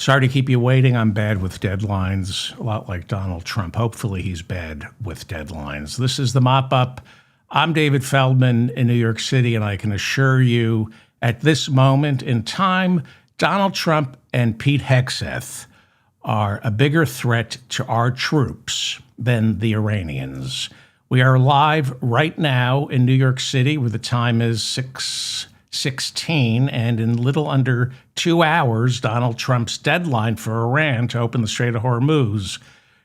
Sorry to keep you waiting. I'm bad with deadlines, a lot like Donald Trump. Hopefully he's bad with deadlines. This is the Mop-Up. I'm David Feldman in New York City, and I can assure you at this moment in time, Donald Trump and Pete Hegseth are a bigger threat to our troops than the Iranians. We are live right now in New York City, where the time is 6:16, and in little under 2 hours, Donald Trump's deadline for Iran to open the Strait of Hormuz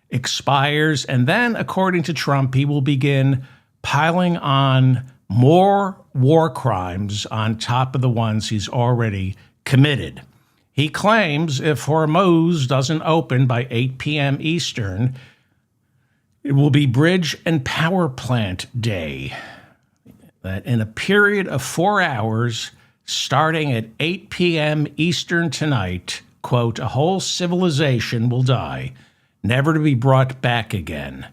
expires. And then, according to Trump, he will begin piling on more war crimes on top of the ones he's already committed. He claims if Hormuz doesn't open by 8 p.m. Eastern, it will be Bridge and Power Plant Day. That in a period of 4 hours, starting at 8 p.m. Eastern tonight, quote, a whole civilization will die, never to be brought back again.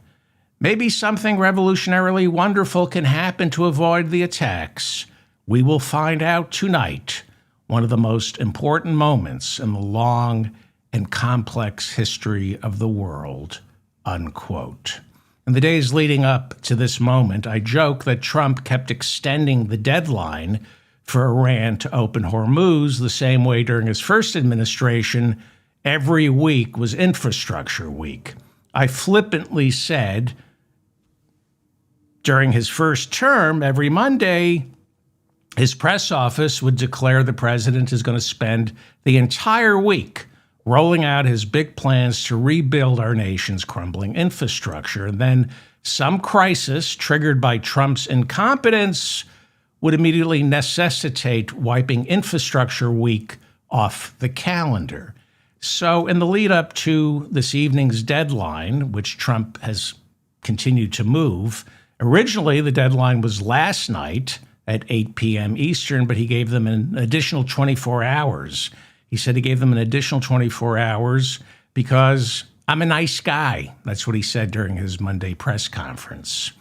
Maybe something revolutionarily wonderful can happen to avoid the attacks. We will find out tonight, one of the most important moments in the long and complex history of the world, unquote. In the days leading up to this moment, I joke that Trump kept extending the deadline for Iran to open Hormuz the same way during his first administration. Every week was infrastructure week. I flippantly said during his first term, every Monday, his press office would declare the president is going to spend the entire week rolling out his big plans to rebuild our nation's crumbling infrastructure. And then some crisis triggered by Trump's incompetence would immediately necessitate wiping Infrastructure Week off the calendar. So in the lead up to this evening's deadline, which Trump has continued to move, originally the deadline was last night at 8 p.m. Eastern, but he gave them an additional 24 hours. He said he gave them an additional 24 hours because I'm a nice guy. That's what he said during his Monday press conference.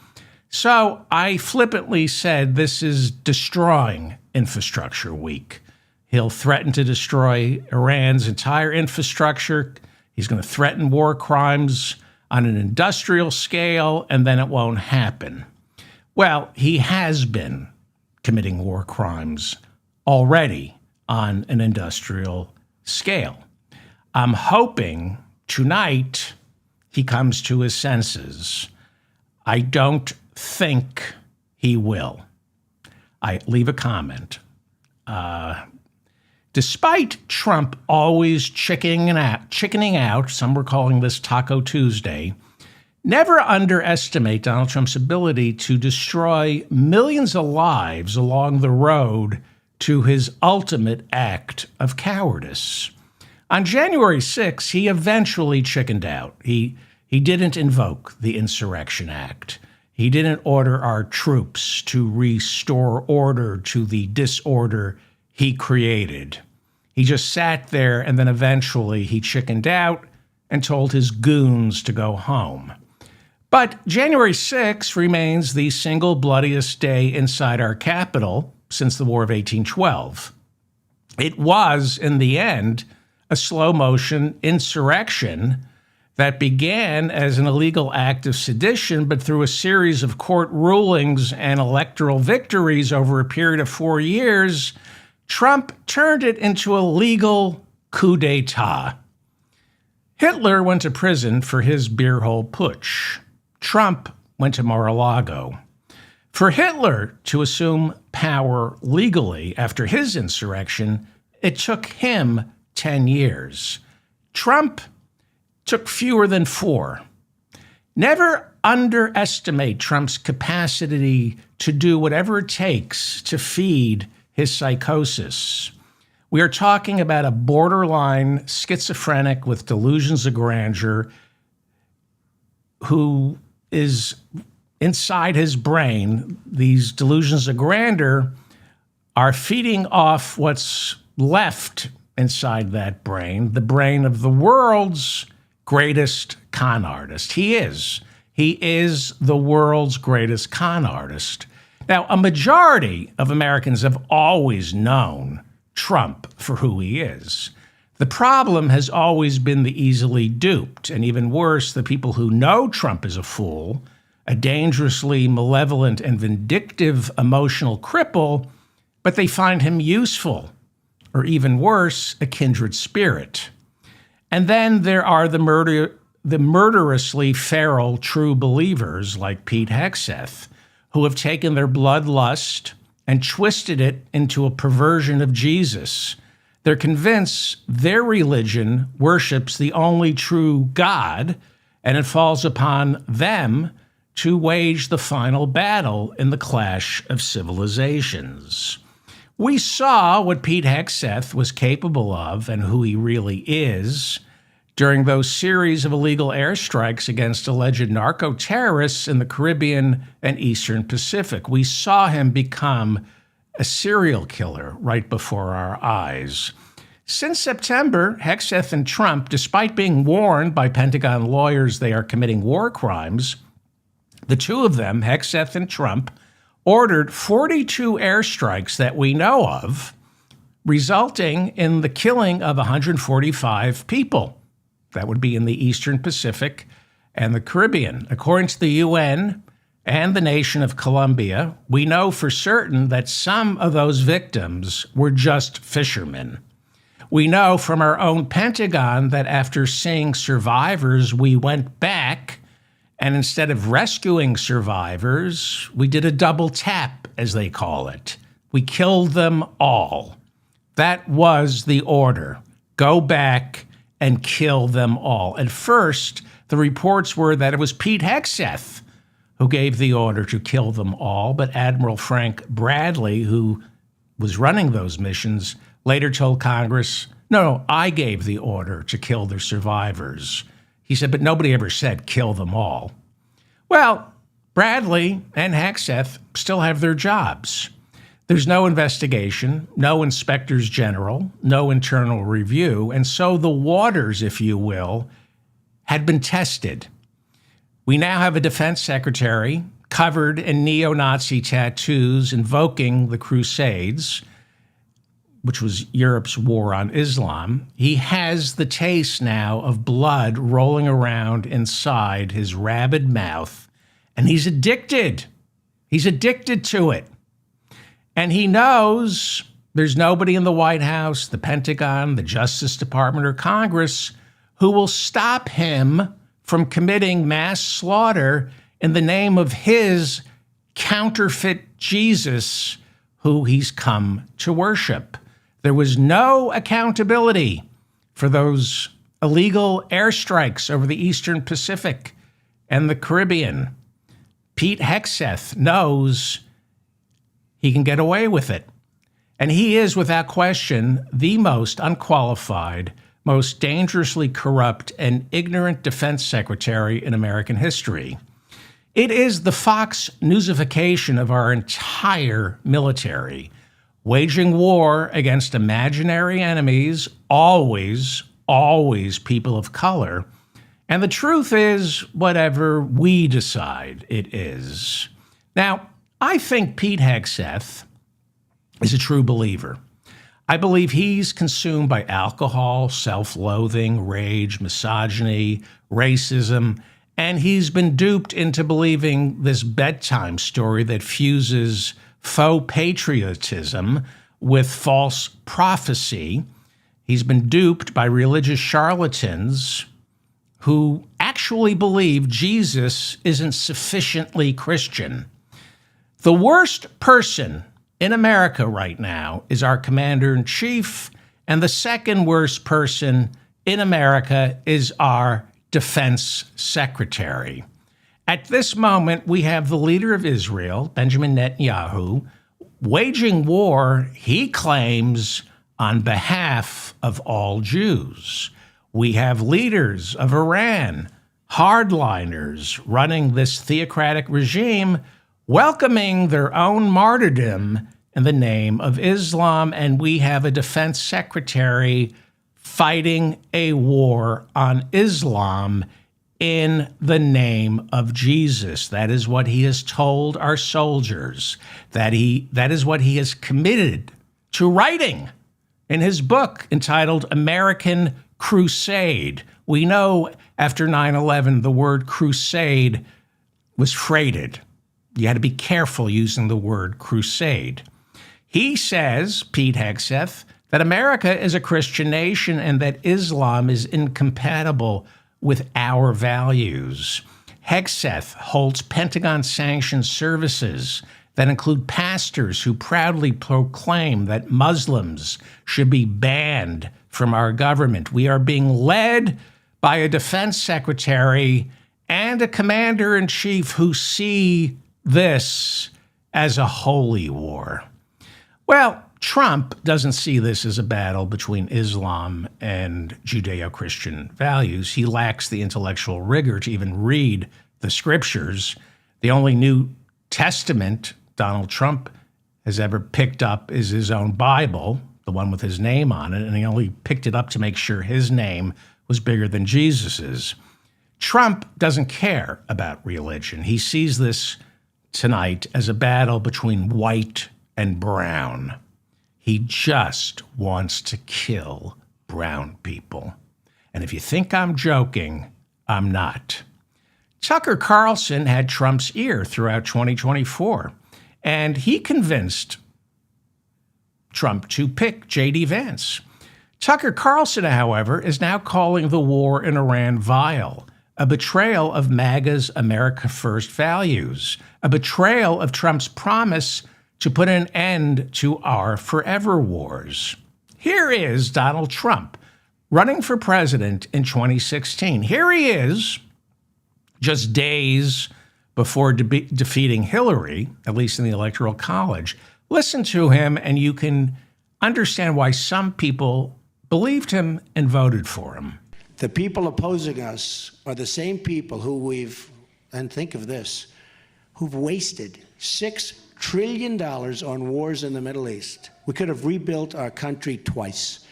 So I flippantly said this is destroying Infrastructure Week. He'll threaten to destroy Iran's entire infrastructure. He's going to threaten war crimes on an industrial scale, and then it won't happen. Well, he has been committing war crimes already on an industrial scale. I'm hoping tonight he comes to his senses. I don't think he will. I leave a comment. Despite Trump always chickening out, some were calling this Taco Tuesday, never underestimate Donald Trump's ability to destroy millions of lives along the road to his ultimate act of cowardice. On January 6th, he eventually chickened out. He didn't invoke the Insurrection Act. He didn't order our troops to restore order to the disorder he created. He just sat there, and then eventually he chickened out and told his goons to go home. But January 6th remains the single bloodiest day inside our Capitol since the War of 1812. It was, in the end, a slow-motion insurrection that began as an illegal act of sedition, but through a series of court rulings and electoral victories over a period of 4 years, Trump turned it into a legal coup d'etat. Hitler went to prison for his beer hole putsch. Trump went to Mar-a-Lago. For Hitler to assume power legally after his insurrection, it took him 10 years. Trump took fewer than 4. Never underestimate Trump's capacity to do whatever it takes to feed his psychosis. We are talking about a borderline schizophrenic with delusions of grandeur who is inside his brain. These delusions of grandeur are feeding off what's left inside that brain, the brain of the world's greatest con artist. He is the world's greatest con artist. Now, a majority of Americans have always known Trump for who he is. The problem has always been the easily duped, and even worse, the people who know Trump is a fool, a dangerously malevolent and vindictive emotional cripple, but they find him useful, or even worse, a kindred spirit. And then there are the murderously feral true believers like Pete Hegseth, who have taken their bloodlust and twisted it into a perversion of Jesus. They're convinced their religion worships the only true God, and it falls upon them to wage the final battle in the clash of civilizations. We saw what Pete Hegseth was capable of and who he really is during those series of illegal airstrikes against alleged narco-terrorists in the Caribbean and Eastern Pacific. We saw him become a serial killer right before our eyes. Since September, Hegseth and Trump, despite being warned by Pentagon lawyers they are committing war crimes, the two of them, Hegseth and Trump, ordered 42 airstrikes that we know of, resulting in the killing of 145 people. That would be in the Eastern Pacific and the Caribbean. According to the UN and the nation of Colombia, we know for certain that some of those victims were just fishermen. We know from our own Pentagon that after seeing survivors, we went back, and instead of rescuing survivors, we did a double tap, as they call it. We killed them all. That was the order. Go back and kill them all. At first, the reports were that it was Pete Hegseth who gave the order to kill them all, but Admiral Frank Bradley, who was running those missions, later told Congress, no, I gave the order to kill their survivors. He said, but nobody ever said kill them all. Well, Bradley and Hegseth still have their jobs. There's no investigation, no inspectors general, no internal review, and so the waters, if you will, had been tested. We now have a defense secretary covered in neo-Nazi tattoos invoking the Crusades, which was Europe's war on Islam. He has the taste now of blood rolling around inside his rabid mouth, and he's addicted. He's addicted to it. And he knows there's nobody in the White House, the Pentagon, the Justice Department, or Congress who will stop him from committing mass slaughter in the name of his counterfeit Jesus, who he's come to worship. There was no accountability for those illegal airstrikes over the Eastern Pacific and the Caribbean. Pete Hegseth knows he can get away with it. And he is, without question, the most unqualified, most dangerously corrupt and ignorant defense secretary in American history. It is the Fox Newsification of our entire military, waging war against imaginary enemies, always people of color. And the truth is whatever we decide it is. Now, I think Pete Hegseth is a true believer. I believe he's consumed by alcohol, self-loathing, rage, misogyny, racism, and he's been duped into believing this bedtime story that fuses faux patriotism with false prophecy. He's been duped by religious charlatans who actually believe Jesus isn't sufficiently Christian. The worst person in America right now is our commander-in-chief, and the second worst person in America is our defense secretary. At this moment, we have the leader of Israel, Benjamin Netanyahu, waging war, he claims, on behalf of all Jews. We have leaders of Iran, hardliners, running this theocratic regime, welcoming their own martyrdom in the name of Islam, and we have a defense secretary fighting a war on Islam in the name of Jesus. That is what he has told our soldiers, that is what he has committed to writing in his book entitled American Crusade. We know after 9/11, the word crusade was freighted. You had to be careful using the word crusade. He says, Pete Hegseth, that America is a Christian nation and that Islam is incompatible with our values. Hegseth holds Pentagon-sanctioned services that include pastors who proudly proclaim that Muslims should be banned from our government. We are being led by a defense secretary and a commander-in-chief who see this as a holy war. Well, Trump doesn't see this as a battle between Islam and Judeo-Christian values. He lacks the intellectual rigor to even read the scriptures. The only New Testament Donald Trump has ever picked up is his own Bible, the one with his name on it, and he only picked it up to make sure his name was bigger than Jesus's. Trump doesn't care about religion. He sees this tonight as a battle between white and brown. He just wants to kill brown people. And if you think I'm joking, I'm not. Tucker Carlson had Trump's ear throughout 2024, and he convinced Trump to pick J.D. Vance. Tucker Carlson, however, is now calling the war in Iran vile, a betrayal of MAGA's America First values, a betrayal of Trump's promise to put an end to our forever wars. Here is Donald Trump running for president in 2016. Here he is, just days before defeating Hillary, at least in the Electoral College. Listen to him, and you can understand why some people believed him and voted for him. The people opposing us are the same people who and think of this, who've wasted $6 trillion on wars in the Middle East. We could have rebuilt our country twice.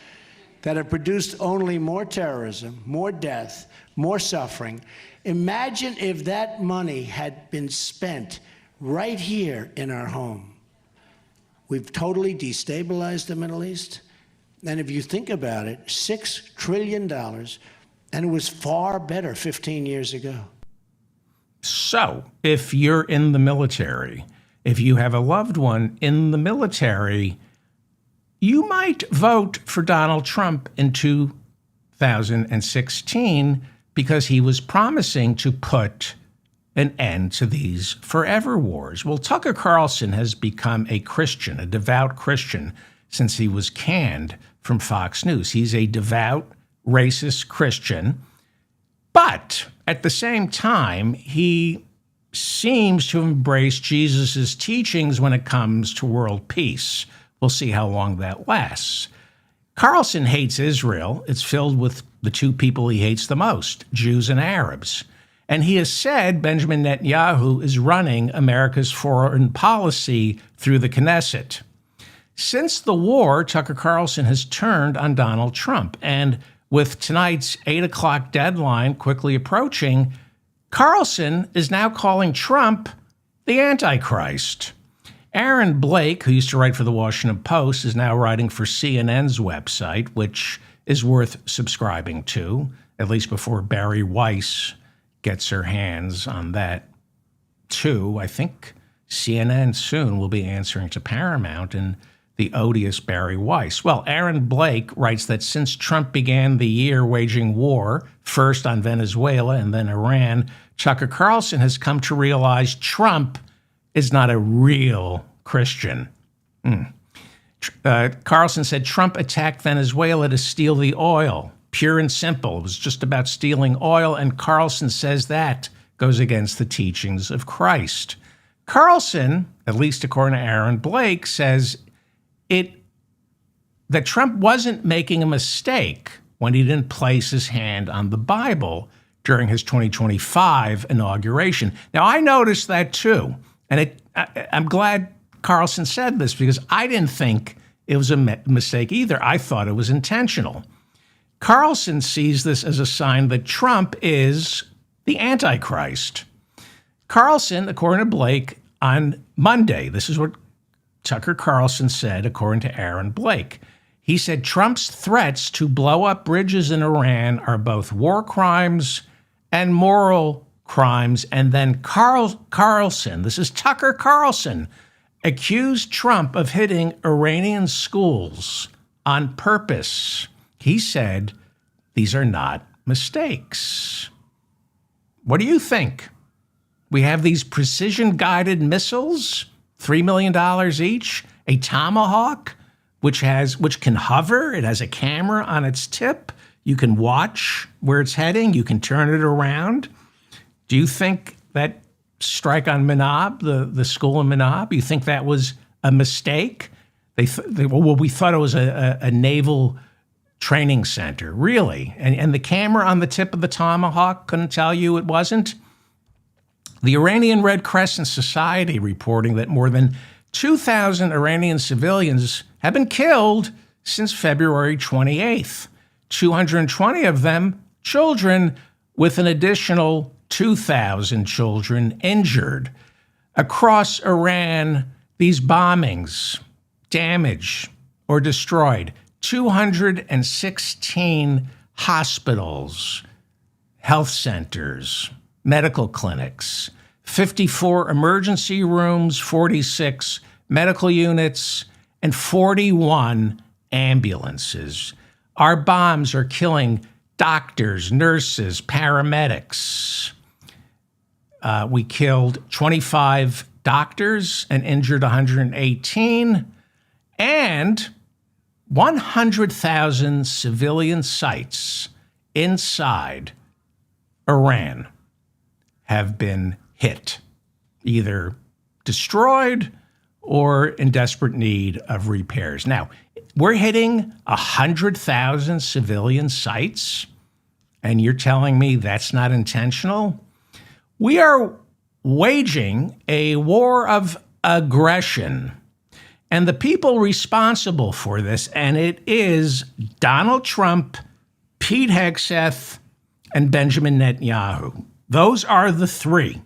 That have produced only more terrorism, more death, more suffering. Imagine if that money had been spent right here in our home. We've totally destabilized the Middle East. And if you think about it, $6 trillion, and it was far better 15 years ago. So, if you're in the military, if you have a loved one in the military, you might vote for Donald Trump in 2016 because he was promising to put an end to these forever wars. Well, Tucker Carlson has become a Christian, a devout Christian, since he was canned from Fox News. He's a devout, racist Christian, but at the same time, he seems to embrace Jesus's teachings when it comes to world peace. We'll see how long that lasts. Carlson hates Israel. It's filled with the two people he hates the most, Jews and Arabs. And he has said Benjamin Netanyahu is running America's foreign policy through the Knesset. Since the war, Tucker Carlson has turned on Donald Trump. And with tonight's 8 o'clock deadline quickly approaching, Carlson is now calling Trump the Antichrist. Aaron Blake, who used to write for the Washington Post, is now writing for CNN's website, which is worth subscribing to, at least before Barry Weiss gets her hands on that too. I think CNN soon will be answering to Paramount and the odious Barry Weiss. Well, Aaron Blake writes that since Trump began the year waging war, first on Venezuela and then Iran, Tucker Carlson has come to realize Trump is not a real Christian. Carlson said Trump attacked Venezuela to steal the oil. Pure and simple. It was just about stealing oil, and Carlson says that goes against the teachings of Christ. Carlson, at least according to Aaron Blake, says that Trump wasn't making a mistake when he didn't place his hand on the Bible during his 2025 inauguration. Now, I noticed that too, and I'm glad Carlson said this because I didn't think it was a mistake either. I thought it was intentional. Carlson sees this as a sign that Trump is the Antichrist. Carlson, according to Blake, on Monday, this is what Tucker Carlson said, according to Aaron Blake. He said Trump's threats to blow up bridges in Iran are both war crimes and moral crimes. And then Carlson, this is Tucker Carlson, accused Trump of hitting Iranian schools on purpose. He said these are not mistakes. What do you think? We have these precision-guided missiles, $3 million each, a Tomahawk, which can hover. It has a camera on its tip. You can watch where it's heading. You can turn it around. Do you think that strike on Manab, the school in Manab, you think that was a mistake? We thought it was a naval training center, really. And the camera on the tip of the Tomahawk couldn't tell you it wasn't? The Iranian Red Crescent Society reporting that more than 2,000 Iranian civilians have been killed since February 28th. 220 of them children, with an additional 2,000 children injured. Across Iran, these bombings damage or destroyed 216 hospitals, health centers, medical clinics, 54 emergency rooms, 46 medical units, and 41 ambulances. Our bombs are killing doctors, nurses, paramedics. We killed 25 doctors and injured 118, and 100,000 civilian sites inside Iran have been hit, either destroyed or in desperate need of repairs. Now, we're hitting 100,000 civilian sites, and you're telling me that's not intentional? We are waging a war of aggression, and the people responsible for this, and it is Donald Trump, Pete Hegseth, and Benjamin Netanyahu. Those are the three.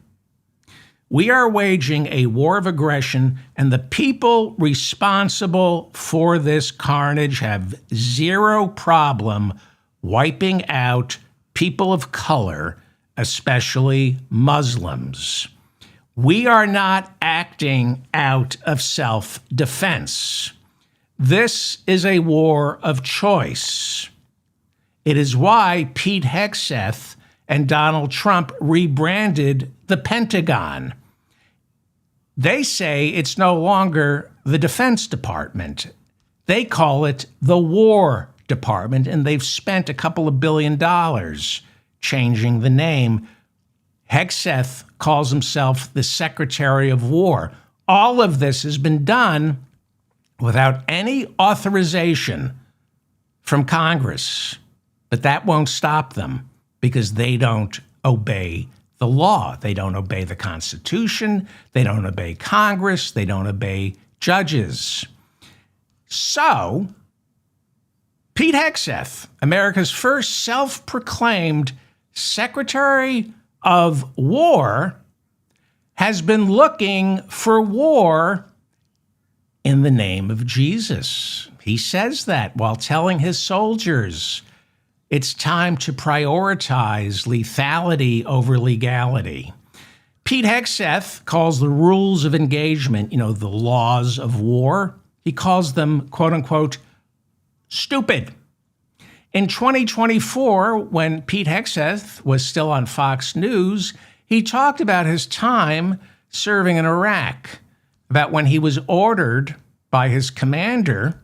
We are waging a war of aggression, and the people responsible for this carnage have zero problem wiping out people of color, especially Muslims. We are not acting out of self-defense. This is a war of choice. It is why Pete Hegseth and Donald Trump rebranded the Pentagon. They say it's no longer the Defense Department. They call it the War Department, and they've spent a couple of $2 billion changing the name. Hegseth calls himself the Secretary of War. All of this has been done without any authorization from Congress, but that won't stop them because they don't obey the law. They don't obey the Constitution. They don't obey Congress. They don't obey judges. So, Pete Hegseth, America's first self-proclaimed Secretary of War, has been looking for war in the name of Jesus. He says that while telling his soldiers it's time to prioritize lethality over legality. Pete Hegseth calls the rules of engagement, the laws of war, he calls them, quote unquote, stupid. In 2024, when Pete Hegseth was still on Fox News, he talked about his time serving in Iraq, about when he was ordered by his commander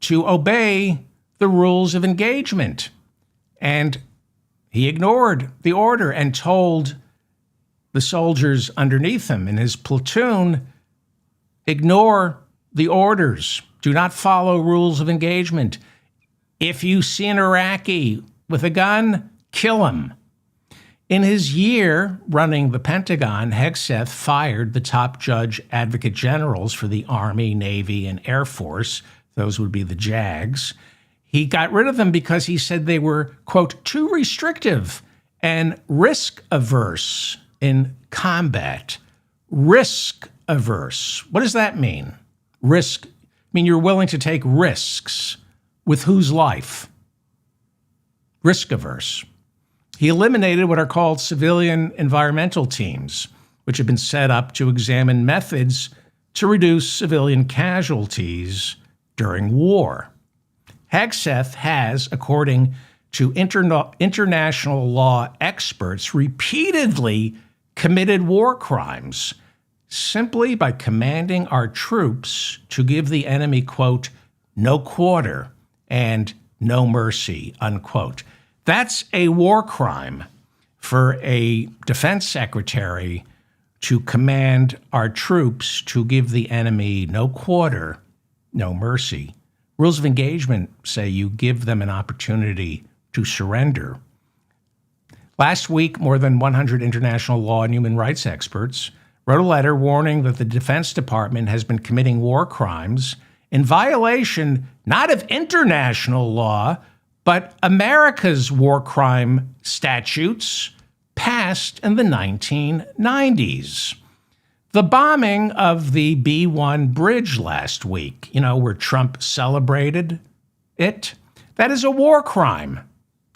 to obey the rules of engagement. And he ignored the order and told the soldiers underneath him in his platoon, ignore the orders. Do not follow rules of engagement. If you see an Iraqi with a gun, kill him. In his year running the Pentagon, Hegseth fired the top judge advocate generals for the Army, Navy, and Air Force. Those would be the JAGs. He got rid of them because he said they were, quote, too restrictive and risk averse in combat. Risk averse. What does that mean? Risk, I mean, you're willing to take risks. With whose life? Risk averse. He eliminated what are called civilian environmental teams, which have been set up to examine methods to reduce civilian casualties during war. Hegseth has, according to international law experts, repeatedly committed war crimes simply by commanding our troops to give the enemy, quote, no quarter and no mercy, unquote. That's a war crime for a defense secretary to command our troops to give the enemy no quarter, no mercy. Rules of engagement say you give them an opportunity to surrender. Last week, more than 100 international law and human rights experts wrote a letter warning that the Defense Department has been committing war crimes in violation not of international law, but America's war crime statutes passed in the 1990s. The bombing of the B-1 bridge last week, where Trump celebrated it, that is a war crime,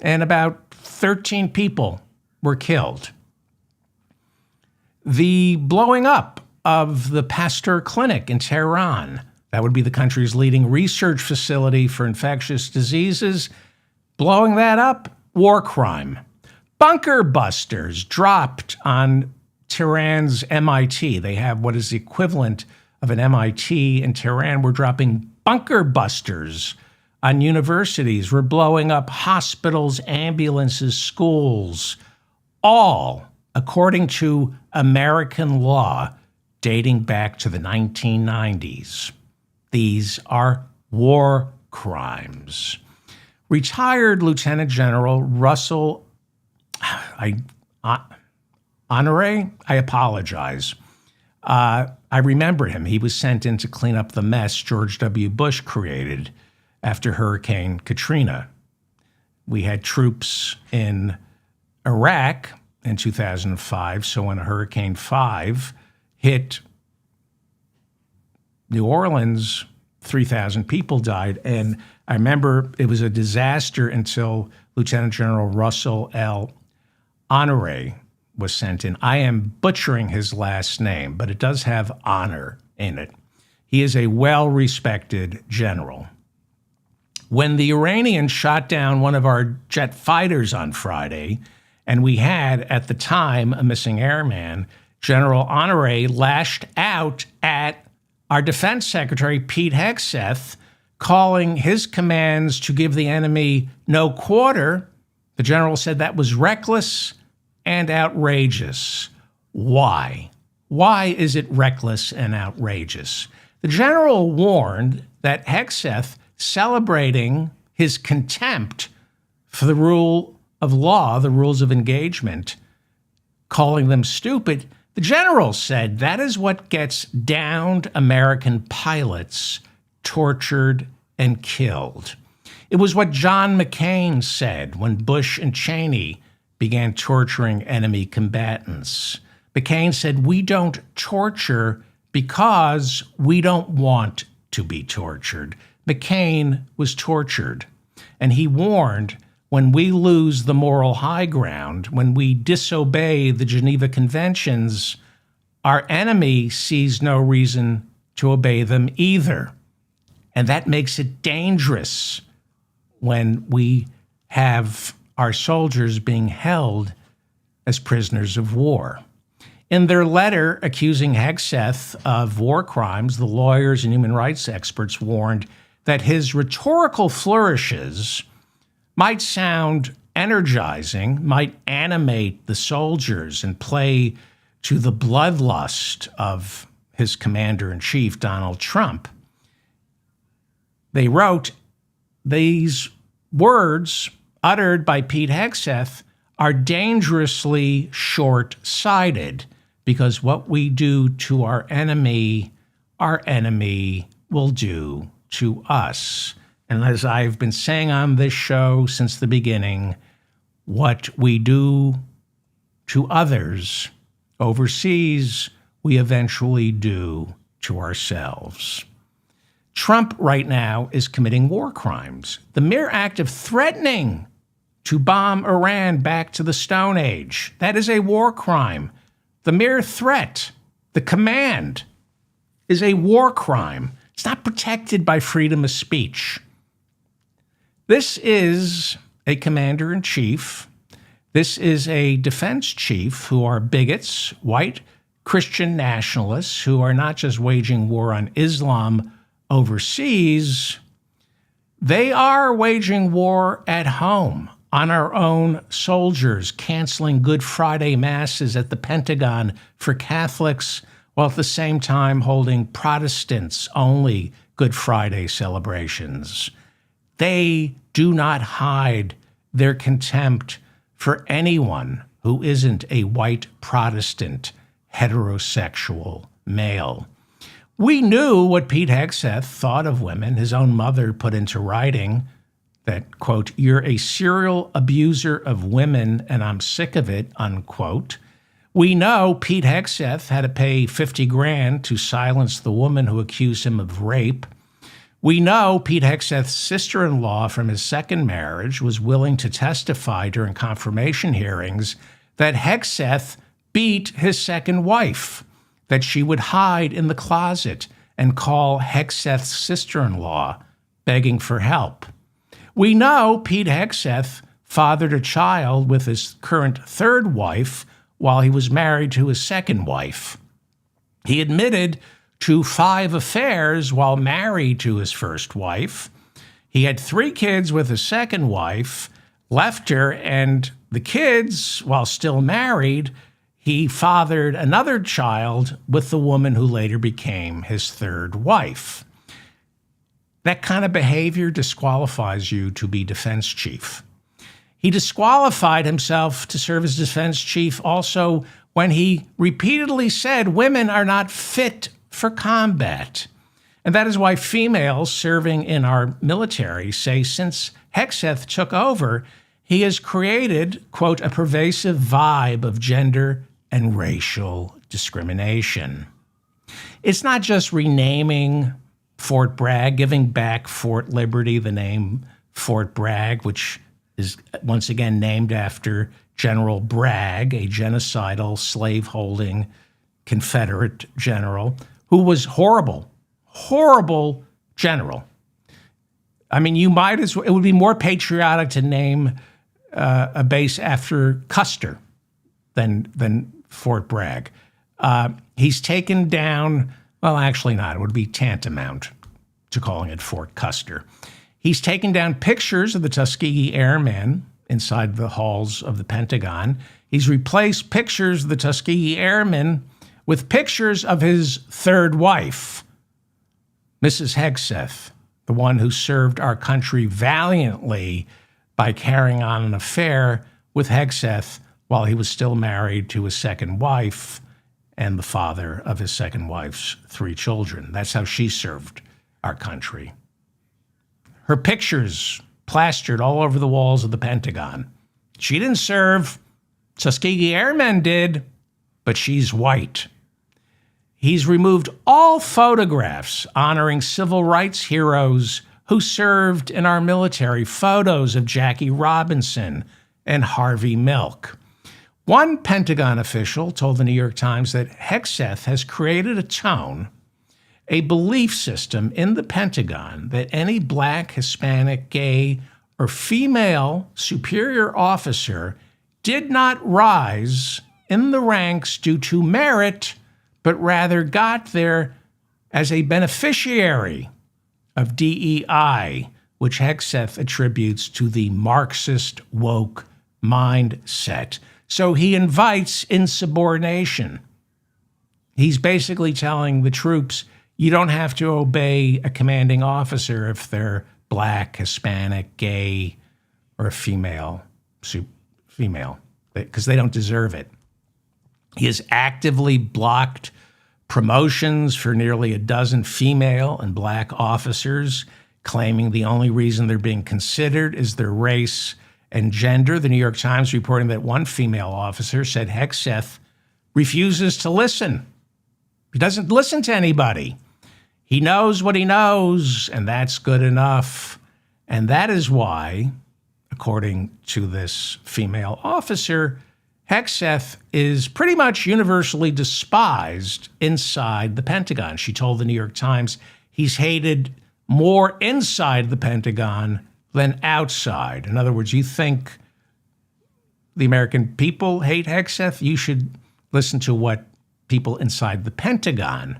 and about 13 people were killed. The blowing up of the Pasteur Clinic in Tehran, that would be the country's leading research facility for infectious diseases, blowing that up, war crime. Bunker busters dropped on Tehran's MIT. They have what is the equivalent of an MIT in Tehran. We're dropping bunker busters on universities. We're blowing up hospitals, ambulances, schools, all according to American law dating back to the 1990s. These are war crimes. Retired Lieutenant General Russell Honore, I apologize. I remember him. He was sent in to clean up the mess George W. Bush created after Hurricane Katrina. We had troops in Iraq in 2005, so when Hurricane 5 hit New Orleans, 3,000 people died. And I remember it was a disaster until Lieutenant General Russell L. Honore was sent in. I am butchering his last name, but it does have honor in it. He is a well-respected general. When the Iranians shot down one of our jet fighters on Friday, and we had, at the time, a missing airman, General Honore lashed out at our Defense Secretary, Pete Hegseth, calling his commands to give the enemy no quarter. The general said that was reckless and outrageous. Why? Why is it reckless and outrageous? The general warned that Hegseth, celebrating his contempt for the rule of law, the rules of engagement, calling them stupid, the general said that is what gets downed American pilots tortured and killed. It was what John McCain said when Bush and Cheney began torturing enemy combatants. McCain said, "We don't torture because we don't want to be tortured." McCain was tortured, and he warned, when we lose the moral high ground, when we disobey the Geneva Conventions, our enemy sees no reason to obey them either. And that makes it dangerous when we have our soldiers being held as prisoners of war. In their letter accusing Hegseth of war crimes, the lawyers and human rights experts warned that his rhetorical flourishes might sound energizing, might animate the soldiers and play to the bloodlust of his commander-in-chief, Donald Trump. They wrote, these words uttered by Pete Hegseth are dangerously short-sighted, because what we do to our enemy will do to us. And as I've been saying on this show since the beginning, what we do to others overseas, we eventually do to ourselves. Trump right now is committing war crimes. The mere act of threatening to bomb Iran back to the Stone Age, that is a war crime. The mere threat, the command, is a war crime. It's not protected by freedom of speech. This is a commander-in-chief. This is a defense chief who are bigots, white Christian nationalists who are not just waging war on Islam overseas. They are waging war at home on our own soldiers, canceling Good Friday masses at the Pentagon for Catholics, while at the same time holding Protestants-only Good Friday celebrations. They do not hide their contempt for anyone who isn't a white Protestant heterosexual male. We knew what Pete Hegseth thought of women. His own mother put into writing that, quote, "You're a serial abuser of women and I'm sick of it," unquote. We know Pete Hegseth had to pay 50 grand to silence the woman who accused him of rape. We know Pete Hegseth's sister-in-law from his second marriage was willing to testify during confirmation hearings that Hegseth beat his second wife, that she would hide in the closet and call Hegseth's sister-in-law, begging for help. We know Pete Hegseth fathered a child with his current third wife while he was married to his second wife. He admitted to 5 affairs while married to his first wife. He had 3 kids with his second wife, left her, and the kids, while still married, he fathered another child with the woman who later became his third wife. That kind of behavior disqualifies you to be defense chief. He disqualified himself to serve as defense chief also when he repeatedly said women are not fit for combat. And that is why females serving in our military say since Hegseth took over, he has created, quote, a pervasive vibe of gender and racial discrimination. It's not just renaming Fort Bragg, giving back Fort Liberty the name Fort Bragg, which is once again named after General Bragg, a genocidal, slave-holding Confederate general who was horrible general. I mean, you might as well, it would be more patriotic to name a base after Custer than Fort Bragg. He's taken down, well, actually not. It would be tantamount to calling it Fort Custer. He's taken down pictures of the Tuskegee Airmen inside the halls of the Pentagon. He's replaced pictures of the Tuskegee Airmen with pictures of his third wife, Mrs. Hegseth, the one who served our country valiantly by carrying on an affair with Hegseth while he was still married to his second wife and the father of his second wife's 3 children. That's how she served our country. Her pictures plastered all over the walls of the Pentagon. She didn't serve. Tuskegee Airmen did, but she's white. He's removed all photographs honoring civil rights heroes who served in our military, photos of Jackie Robinson and Harvey Milk. One Pentagon official told the New York Times that Hegseth has created a tone, a belief system in the Pentagon that any black, Hispanic, gay, or female superior officer did not rise in the ranks due to merit, but rather got there as a beneficiary of DEI, which Hegseth attributes to the Marxist woke mindset. So he invites insubordination. He's basically telling the troops, you don't have to obey a commanding officer if they're black, Hispanic, gay, or female, because they don't deserve it. He has actively blocked promotions for nearly a dozen female and black officers, claiming the only reason they're being considered is their race and gender. The New York Times reporting that one female officer said Hegseth refuses to listen. He doesn't listen to anybody. He knows what he knows, and that's good enough. And that is why, according to this female officer, Hegseth is pretty much universally despised inside the Pentagon. She told the New York Times he's hated more inside the Pentagon than outside. In other words, you think the American people hate Hegseth? You should listen to what people inside the Pentagon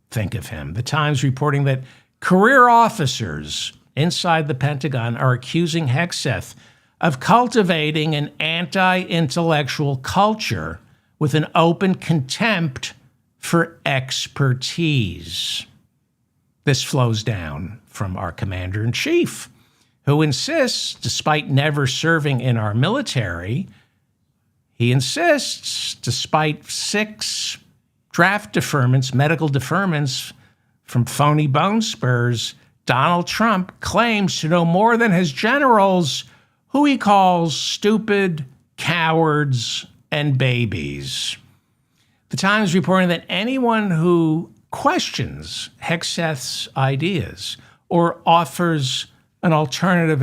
think of him. The Times reporting that career officers inside the Pentagon are accusing Hegseth of cultivating an anti-intellectual culture with an open contempt for expertise. This flows down from our commander-in-chief, who insists, despite never serving in our military, he insists, despite 6 draft deferments, medical deferments from phony bone spurs, Donald Trump claims to know more than his generals, who he calls stupid, cowards, and babies. The Times reporting that anyone who questions Hegseth's ideas or offers an alternative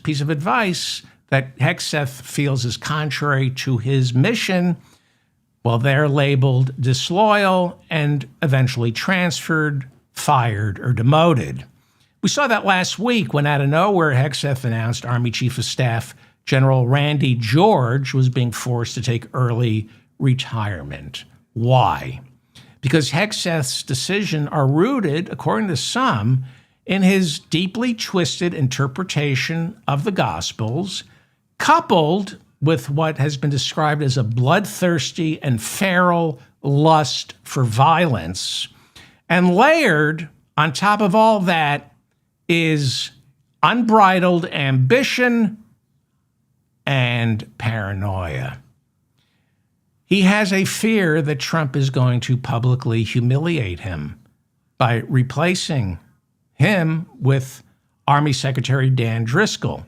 piece of advice that Hegseth feels is contrary to his mission, well, they're labeled disloyal and eventually transferred, fired, or demoted. We saw that last week when out of nowhere Hegseth announced Army Chief of Staff General Randy George was being forced to take early retirement. Why? Because Hegseth's decisions are rooted, according to some, in his deeply twisted interpretation of the Gospels, coupled with what has been described as a bloodthirsty and feral lust for violence. And layered on top of all that is unbridled ambition and paranoia. He has a fear that Trump is going to publicly humiliate him by replacing him with Army Secretary Dan Driscoll.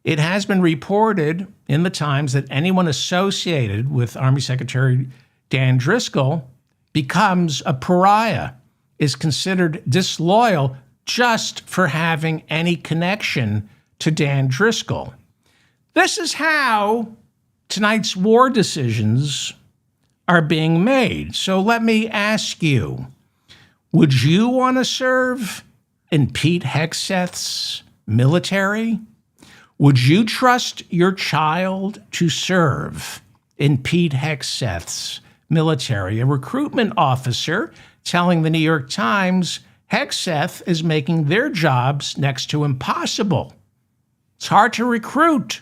It has been reported in the Times that anyone associated with Army Secretary Dan Driscoll becomes a pariah, is considered disloyal just for having any connection to Dan Driscoll. This is how tonight's war decisions are being made. So let me ask you, would you want to serve in Pete Hegseth's military? Would you trust your child to serve in Pete Hegseth's military? A recruitment officer telling the New York Times Hegseth is making their jobs next to impossible. It's hard to recruit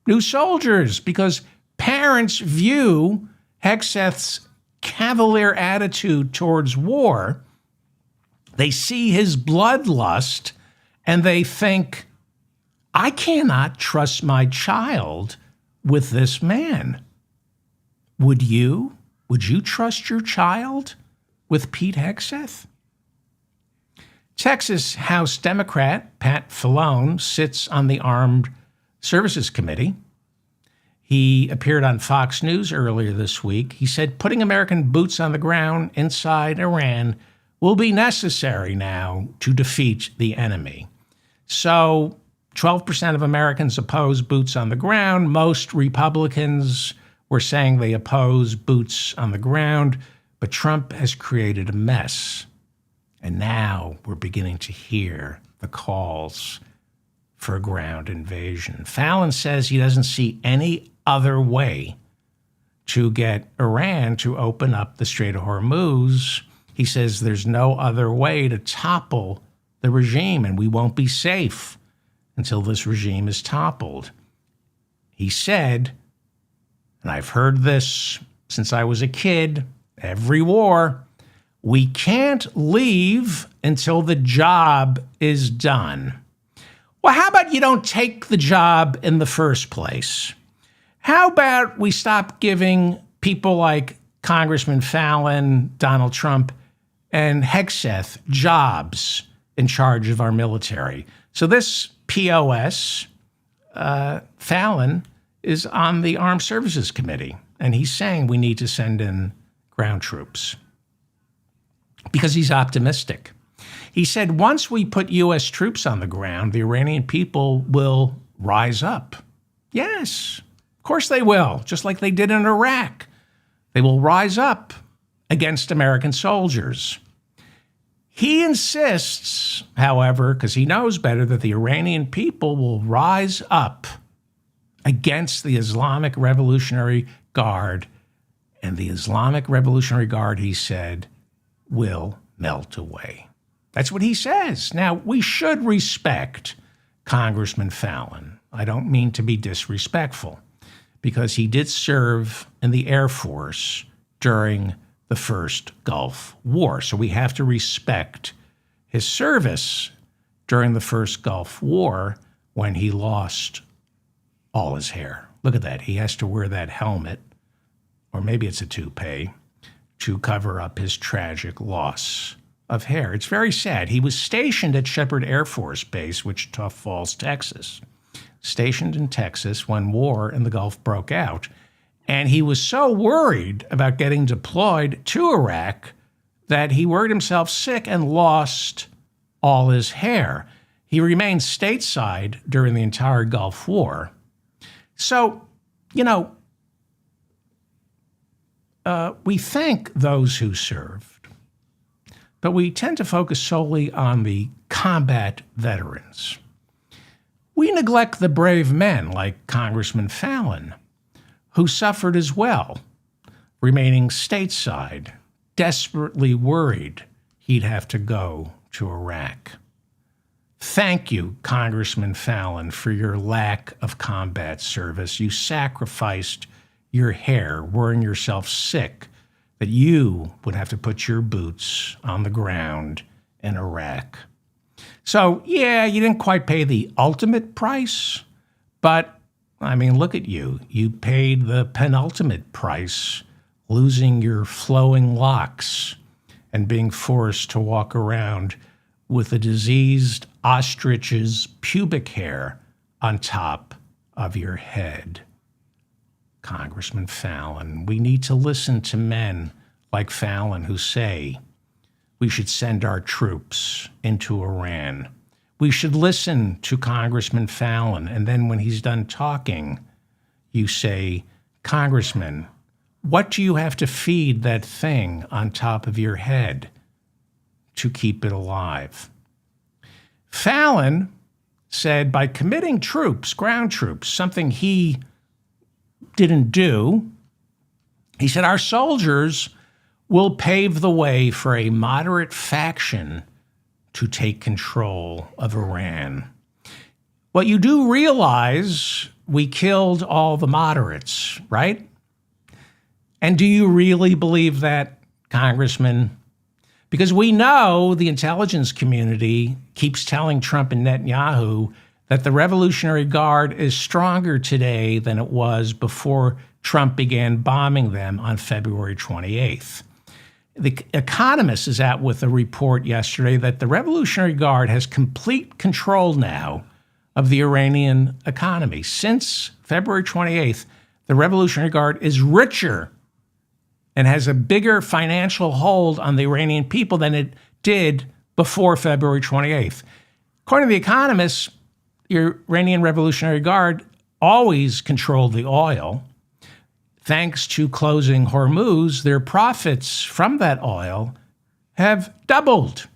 new soldiers because parents view Hegseth's cavalier attitude towards war. They see his bloodlust and they think, I cannot trust my child with this man. Would you? Would you trust your child with Pete Hegseth? Texas House Democrat Pat Fallone sits on the Armed Services Committee. He appeared on Fox News earlier this week. He said putting American boots on the ground inside Iran will be necessary now to defeat the enemy. So 12% of Americans oppose boots on the ground. Most Republicans were saying they oppose boots on the ground, but Trump has created a mess. And now we're beginning to hear the calls for a ground invasion. Fallon says he doesn't see any other way to get Iran to open up the Strait of Hormuz. He says there's no other way to topple the regime, and we won't be safe until this regime is toppled. He said, and I've heard this since I was a kid, every war, we can't leave until the job is done. Well, how about you don't take the job in the first place? How about we stop giving people like Congressman Fallon, Donald Trump, and Hegseth jobs in charge of our military? So this POS, Fallon, is on the Armed Services Committee, and he's saying we need to send in ground troops because he's optimistic. He said, once we put U.S. troops on the ground, the Iranian people will rise up. Yes, of course they will, just like they did in Iraq. They will rise up against American soldiers. He insists, however, because he knows better, that the Iranian people will rise up against the Islamic Revolutionary Guard. And the Islamic Revolutionary Guard, he said, will melt away. That's what he says. Now, we should respect Congressman Fallon. I don't mean to be disrespectful, because he did serve in the Air Force during the first Gulf War. So we have to respect his service during the first Gulf War when he lost all his hair. Look at that. He has to wear that helmet, or maybe it's a toupee, to cover up his tragic loss of hair. It's very sad. He was stationed at Shepherd Air Force Base, Wichita Falls, Texas. Stationed in Texas when war in the Gulf broke out. And he was so worried about getting deployed to Iraq that he worried himself sick and lost all his hair. He remained stateside during the entire Gulf War. So, we thank those who served, but we tend to focus solely on the combat veterans. We neglect the brave men like Congressman Fallon, who suffered as well, remaining stateside, desperately worried he'd have to go to Iraq. Thank you, Congressman Fallon, for your lack of combat service. You sacrificed your hair, worrying yourself sick that you would have to put your boots on the ground in Iraq. So, yeah, you didn't quite pay the ultimate price, but, look at you. You paid the penultimate price, losing your flowing locks and being forced to walk around with a diseased ostrich's pubic hair on top of your head. Congressman Fallon, we need to listen to men like Fallon who say we should send our troops into Iran. We should listen to Congressman Fallon, and then when he's done talking, you say, Congressman, what do you have to feed that thing on top of your head to keep it alive? Fallon said by committing troops, ground troops, something he didn't do, he said our soldiers will pave the way for a moderate faction to take control of Iran. Well, you do realize we killed all the moderates, right? And do you really believe that, Congressman? Because we know the intelligence community keeps telling Trump and Netanyahu that the Revolutionary Guard is stronger today than it was before Trump began bombing them on February 28th. The Economist is out with a report yesterday that the Revolutionary Guard has complete control now of the Iranian economy. Since February 28th, the Revolutionary Guard is richer and has a bigger financial hold on the Iranian people than it did before February 28th. According to The Economist, the Iranian Revolutionary Guard always controlled the oil. Thanks to closing Hormuz, their profits from that oil have doubled.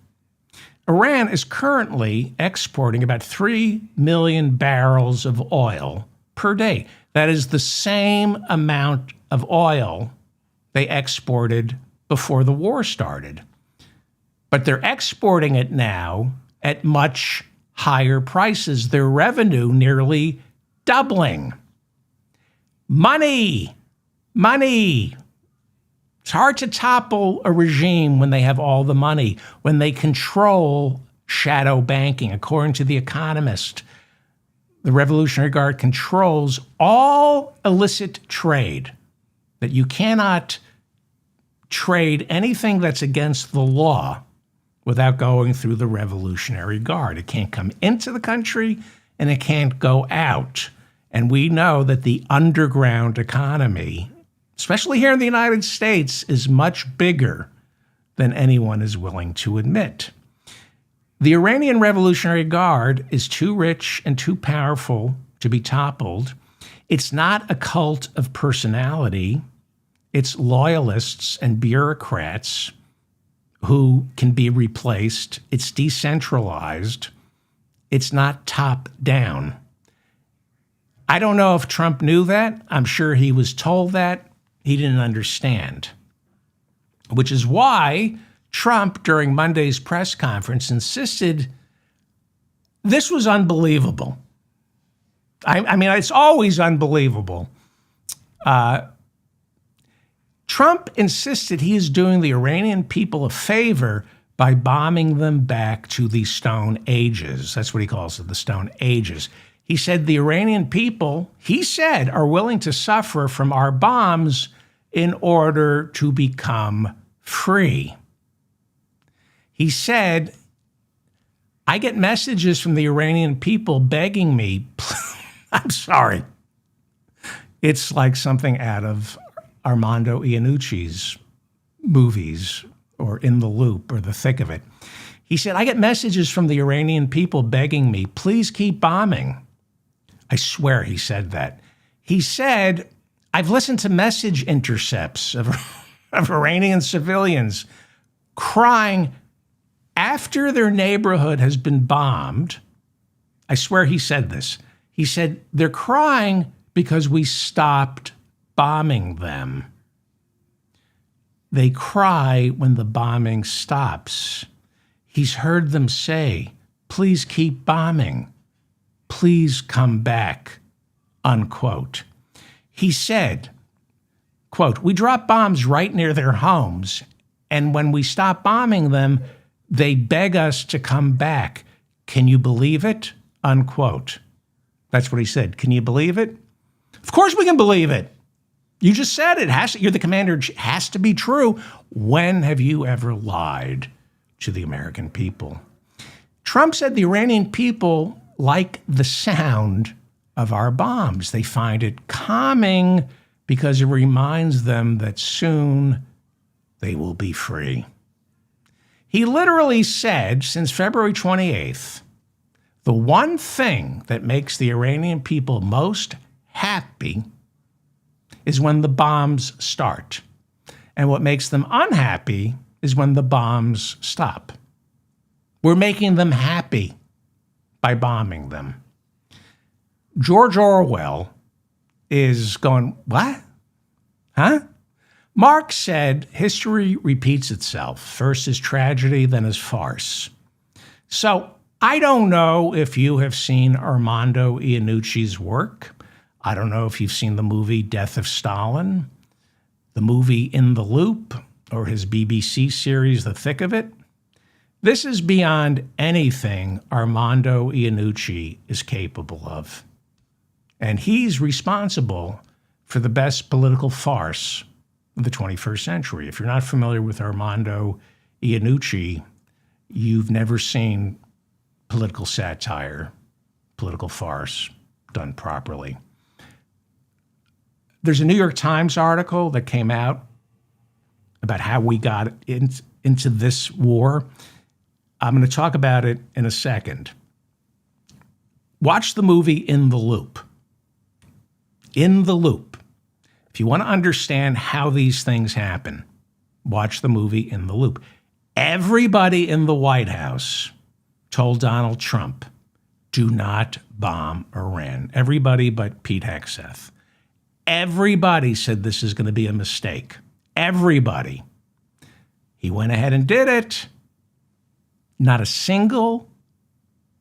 Iran is currently exporting about 3 million barrels of oil per day. That is the same amount of oil they exported before the war started. But they're exporting it now at much higher prices, their revenue nearly doubling. Money. It's hard to topple a regime when they have all the money, when they control shadow banking. According to The Economist, the Revolutionary Guard controls all illicit trade, that you cannot trade anything that's against the law without going through the Revolutionary Guard. It can't come into the country and it can't go out. And we know that the underground economy, especially here in the United States, is much bigger than anyone is willing to admit. The Iranian Revolutionary Guard is too rich and too powerful to be toppled. It's not a cult of personality. It's loyalists and bureaucrats who can be replaced. It's decentralized. It's not top down. I don't know if Trump knew that. I'm sure he was told that. He didn't understand. Which is why Trump, during Monday's press conference, insisted this was unbelievable. I mean, it's always unbelievable. Trump insisted he is doing the Iranian people a favor by bombing them back to the Stone Ages. That's what he calls it, the Stone Ages. He said the Iranian people, he said, are willing to suffer from our bombs in order to become free. He said, I get messages from the Iranian people begging me, I'm sorry. It's like something out of Armando Iannucci's movies or In the Loop or The Thick of It. He said, I get messages from the Iranian people begging me, please keep bombing. I swear he said that. He said, I've listened to message intercepts of Iranian civilians crying after their neighborhood has been bombed. I swear he said this. He said, they're crying because we stopped bombing them. They cry when the bombing stops. He's heard them say, please keep bombing. Please come back, unquote. He said, quote, we drop bombs right near their homes, and when we stop bombing them, they beg us to come back. Can you believe it? Unquote. That's what he said. Can you believe it? Of course we can believe it. You just said it. You're the commander. It has to be true. When have you ever lied to the American people? Trump said the Iranian people like the sound of our bombs. They find it calming because it reminds them that soon they will be free. He literally said, since February 28th, the one thing that makes the Iranian people most happy is when the bombs start. And what makes them unhappy is when the bombs stop. We're making them happy by bombing them. George Orwell is going, what? Huh? Marx said, history repeats itself, first as tragedy, then as farce. So I don't know if you have seen Armando Iannucci's work. I don't know if you've seen the movie Death of Stalin, the movie In the Loop, or his BBC series The Thick of It. This is beyond anything Armando Iannucci is capable of. And he's responsible for the best political farce of the 21st century. If you're not familiar with Armando Iannucci, you've never seen political satire, political farce done properly. There's a New York Times article that came out about how we got into this war. I'm going to talk about it in a second. Watch the movie In the Loop. In the Loop. If you want to understand how these things happen, watch the movie In the Loop. Everybody in the White House told Donald Trump, do not bomb Iran. Everybody but Pete Hegseth. Everybody said this is going to be a mistake. Everybody. He went ahead and did it. Not a single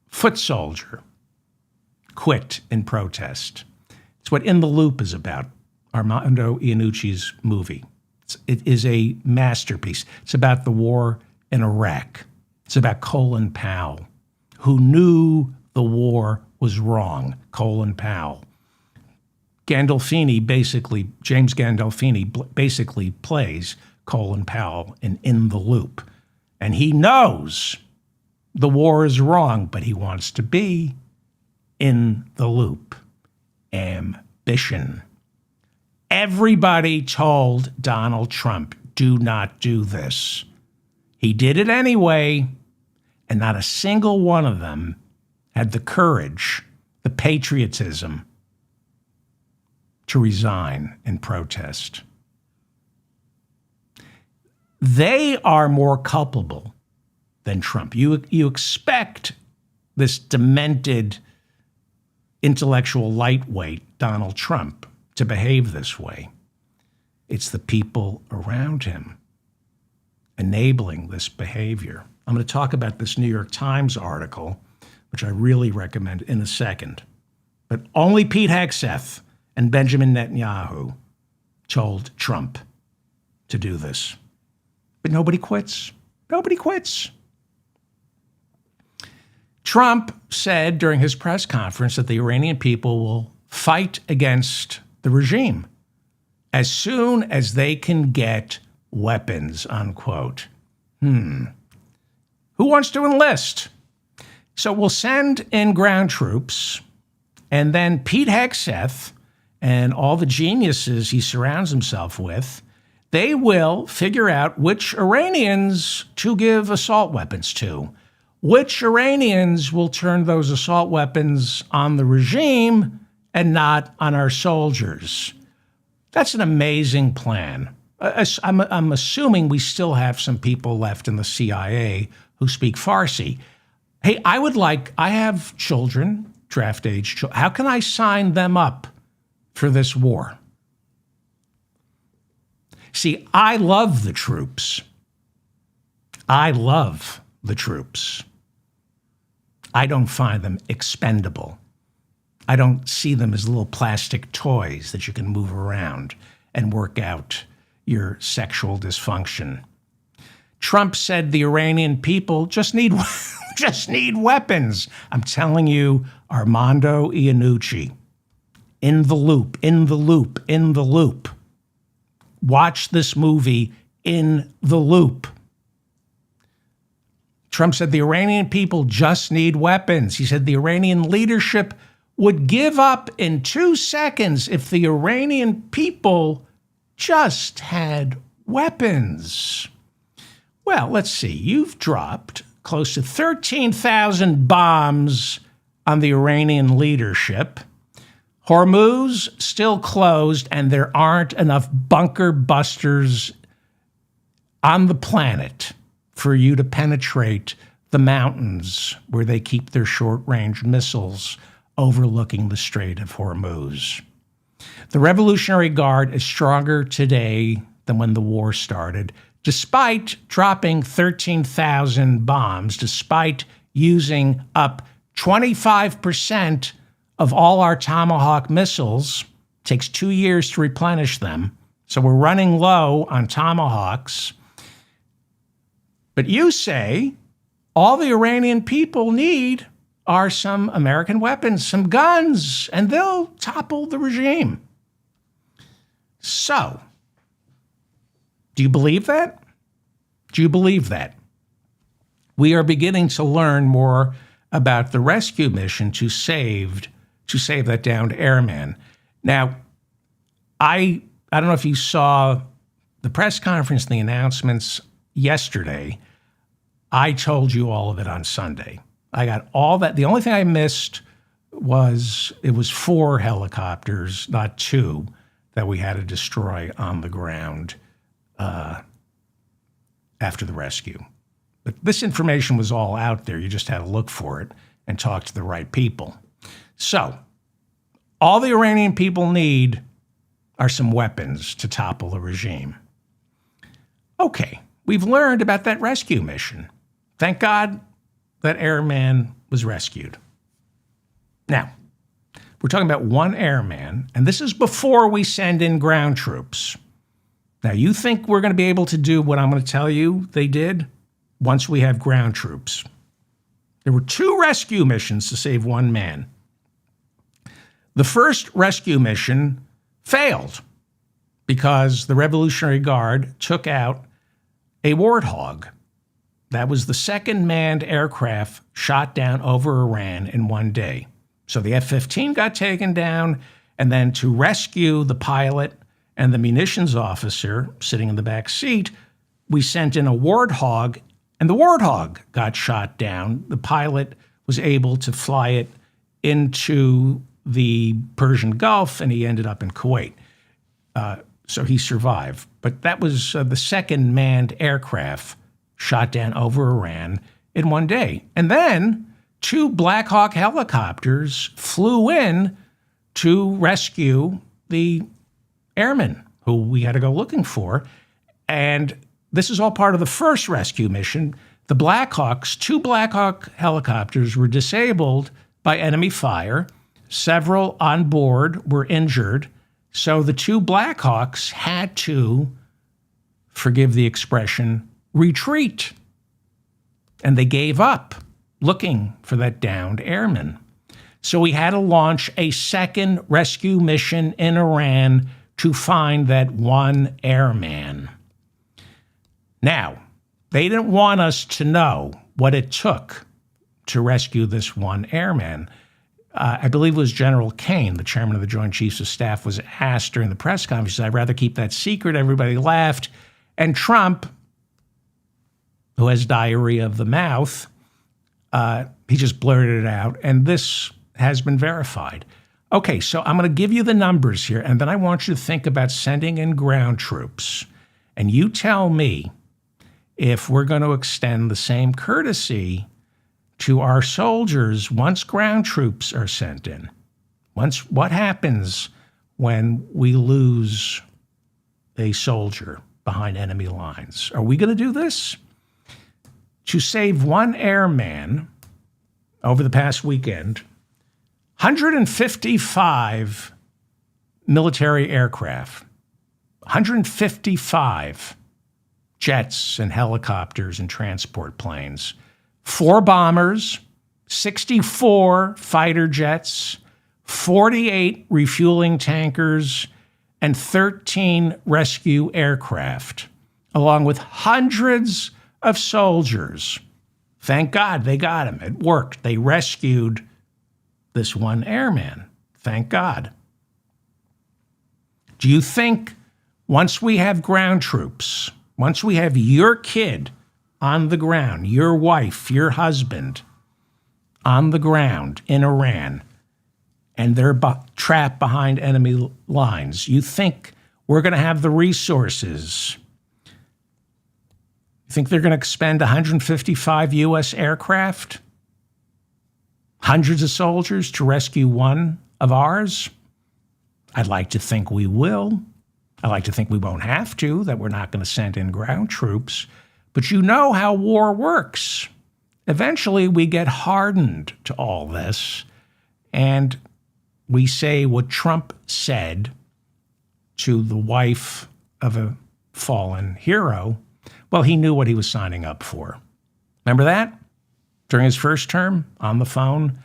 foot soldier quit in protest. It's what In the Loop is about, Armando Iannucci's movie. It is a masterpiece. It's about the war in Iraq. It's about Colin Powell, who knew the war was wrong. Colin Powell. James Gandolfini basically plays Colin Powell in The Loop. And he knows the war is wrong, but he wants to be in the loop. Ambition. Everybody told Donald Trump, do not do this. He did it anyway, And not a single one of them had the courage, the patriotism to resign in protest. They are more culpable than Trump. You expect this demented intellectual lightweight Donald Trump to behave this way. It's the people around him enabling this behavior. I'm going to talk about this New York Times article, which I really recommend in a second. But only Pete Hegseth and Benjamin Netanyahu told Trump to do this. But nobody quits. Nobody quits. Trump said during his press conference that the Iranian people will fight against the regime as soon as they can get weapons, unquote. Who wants to enlist? So we'll send in ground troops, and then Pete Hegseth and all the geniuses he surrounds himself with, they will figure out which Iranians to give assault weapons to, which Iranians will turn those assault weapons on the regime and not on our soldiers. That's an amazing plan. I'm assuming we still have some people left in the CIA who speak Farsi. Hey, I have children, draft age children. How can I sign them up for this war? See, I love the troops. I love the troops. I don't find them expendable. I don't see them as little plastic toys that you can move around and work out your sexual dysfunction. Trump said the Iranian people just need weapons. I'm telling you, Armando Iannucci, in the loop, in the loop, in the loop. Watch this movie, In the Loop. Trump said the Iranian people just need weapons. He said the Iranian leadership would give up in 2 seconds if the Iranian people just had weapons. Well, let's see. You've dropped close to 13,000 bombs on the Iranian leadership. Hormuz still closed, and there aren't enough bunker busters on the planet for you to penetrate the mountains where they keep their short-range missiles overlooking the Strait of Hormuz. The Revolutionary Guard is stronger today than when the war started, despite dropping 13,000 bombs, despite using up 25% of all our Tomahawk missiles. It takes 2 years to replenish them. So we're running low on Tomahawks. But you say all the Iranian people need are some American weapons, some guns, and they'll topple the regime. So, do you believe that? Do you believe that? We are beginning to learn more about the rescue mission to save that downed airman. Now, I don't know if you saw the press conference and the announcements yesterday. I told you all of it on Sunday. I got all that. The only thing I missed was it was 4 helicopters, not 2, that we had to destroy on the ground after the rescue. But this information was all out there. You just had to look for it and talk to the right people. So, all the Iranian people need are some weapons to topple the regime. Okay, we've learned about that rescue mission. Thank God that airman was rescued. Now, we're talking about one airman, and this is before we send in ground troops. Now, you think we're going to be able to do what I'm going to tell you they did once we have ground troops? There were 2 rescue missions to save one man. The first rescue mission failed because the Revolutionary Guard took out a Warthog. That was the second manned aircraft shot down over Iran in one day. So the F-15 got taken down, and then to rescue the pilot and the munitions officer sitting in the back seat, we sent in a Warthog And the Warthog got shot down. The pilot was able to fly it into the Persian Gulf, and he ended up in Kuwait. So he survived. But that was the second manned aircraft shot down over Iran in one day. And then 2 Black Hawk helicopters flew in to rescue the airmen who we had to go looking for. And this is all part of the first rescue mission. The Black Hawks, 2 Black Hawk helicopters were disabled by enemy fire. Several on board were injured. So the 2 Black Hawks had to, forgive the expression, retreat. And they gave up looking for that downed airman. So we had to launch a second rescue mission in Iran to find that one airman. Now, they didn't want us to know what it took to rescue this one airman. I believe it was General Kane, the chairman of the Joint Chiefs of Staff, was asked during the press conference, he said, I'd rather keep that secret. Everybody laughed. And Trump, who has diarrhea of the mouth, he just blurted it out. And this has been verified. Okay, so I'm going to give you the numbers here, and then I want you to think about sending in ground troops. And you tell me if we're going to extend the same courtesy to our soldiers once ground troops are sent in. What happens when we lose a soldier behind enemy lines? Are we going to do this? To save one airman over the past weekend, 155 military aircraft, 155 jets and helicopters and transport planes, 4 bombers, 64 fighter jets, 48 refueling tankers, and 13 rescue aircraft, along with hundreds of soldiers. Thank God they got him. It worked. They rescued this one airman. Thank God. Do you think once we have ground troops, once we have your kid on the ground, your wife, your husband on the ground in Iran, and they're trapped behind enemy lines, you think we're going to have the resources? You think they're going to expend 155 U.S. aircraft, hundreds of soldiers to rescue one of ours? I'd like to think we will. I like to think we won't have to, that we're not going to send in ground troops. But you know how war works. Eventually, we get hardened to all this, and we say what Trump said to the wife of a fallen hero. Well, he knew what he was signing up for. Remember that? During his first term, on the phone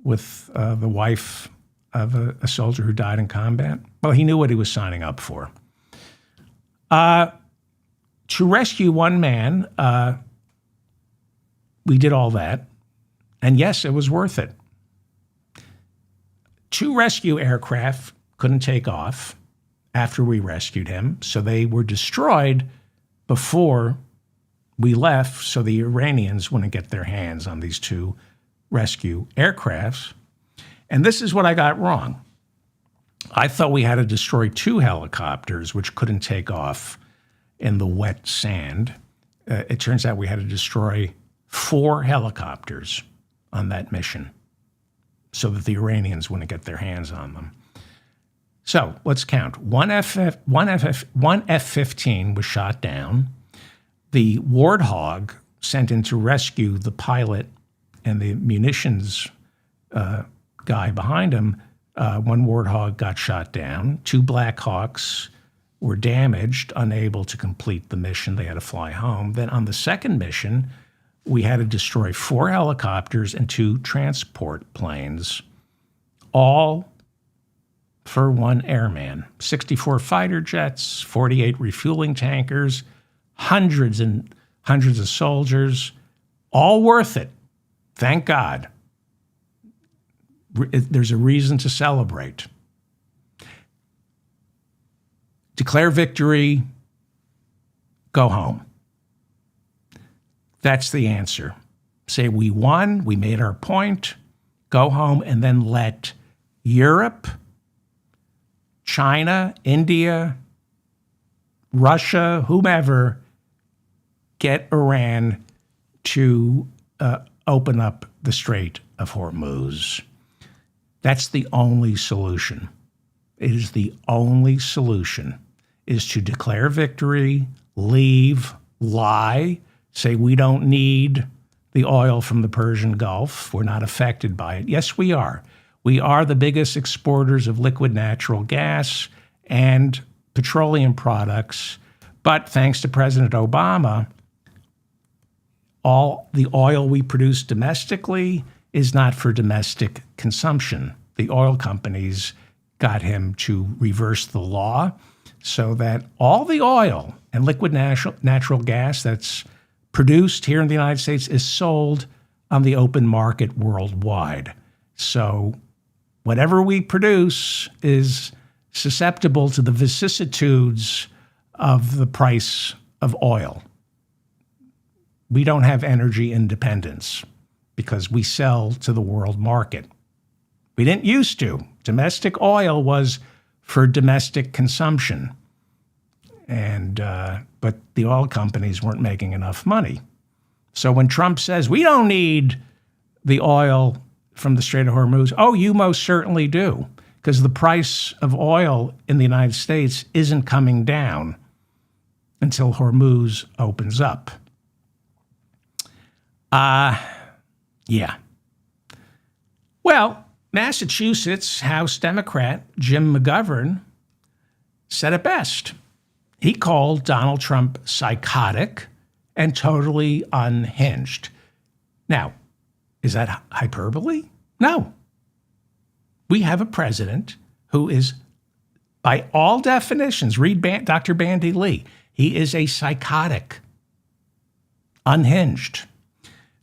with the wife of a soldier who died in combat? Well, he knew what he was signing up for. To rescue one man, we did all that. And yes, it was worth it. 2 rescue aircraft couldn't take off after we rescued him, so they were destroyed before we left, so the Iranians wouldn't get their hands on these 2 rescue aircrafts. And this is what I got wrong. I thought we had to destroy 2 helicopters, which couldn't take off in the wet sand. It turns out we had to destroy 4 helicopters on that mission so that the Iranians wouldn't get their hands on them. So let's count. One F-15 was shot down. The Warthog sent in to rescue the pilot and the munitions guy behind him. One Warthog got shot down. 2 Black Hawks were damaged, unable to complete the mission. They had to fly home. Then on the second mission, we had to destroy 4 helicopters and 2 transport planes, all for one airman. 64 fighter jets, 48 refueling tankers, hundreds and hundreds of soldiers, all worth it. Thank God. There's a reason to celebrate. Declare victory, go home. That's the answer. Say we won, we made our point, go home, and then let Europe, China, India, Russia, whomever, get Iran to open up the Strait of Hormuz. That's the only solution. It is the only solution, is to declare victory, leave, lie, say we don't need the oil from the Persian Gulf. We're not affected by it. Yes, we are. We are the biggest exporters of liquid natural gas and petroleum products. But thanks to President Obama, all the oil we produce domestically is not for domestic consumption. The oil companies got him to reverse the law so that all the oil and liquid natural gas that's produced here in the United States is sold on the open market worldwide. So whatever we produce is susceptible to the vicissitudes of the price of oil. We don't have energy independence because we sell to the world market. We didn't used to. Domestic oil was for domestic consumption. But the oil companies weren't making enough money. So when Trump says, we don't need the oil from the Strait of Hormuz, oh, you most certainly do, because the price of oil in the United States isn't coming down until Hormuz opens up. Yeah. Well, Massachusetts House Democrat Jim McGovern said it best. He called Donald Trump psychotic and totally unhinged. Now, is that hyperbole? No. We have a president who is, by all definitions, read Dr. Bandy Lee, he is a psychotic, unhinged.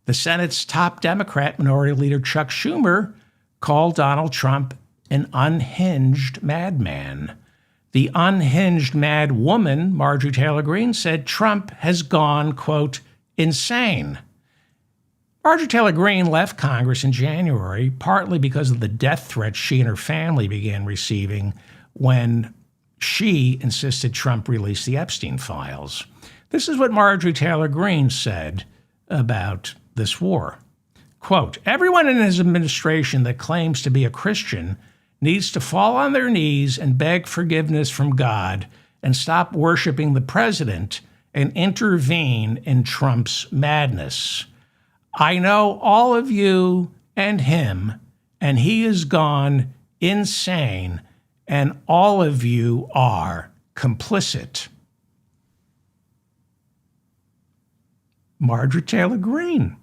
The Senate's top Democrat, Minority Leader Chuck Schumer, called Donald Trump an unhinged madman. The unhinged mad woman, Marjorie Taylor Greene, said Trump has gone, quote, insane. Marjorie Taylor Greene left Congress in January, partly because of the death threats she and her family began receiving when she insisted Trump release the Epstein files. This is what Marjorie Taylor Greene said about this war. Quote, everyone in his administration that claims to be a Christian needs to fall on their knees and beg forgiveness from God and stop worshiping the president and intervene in Trump's madness. I know all of you and him, and he has gone insane, and all of you are complicit. Marjorie Taylor Greene.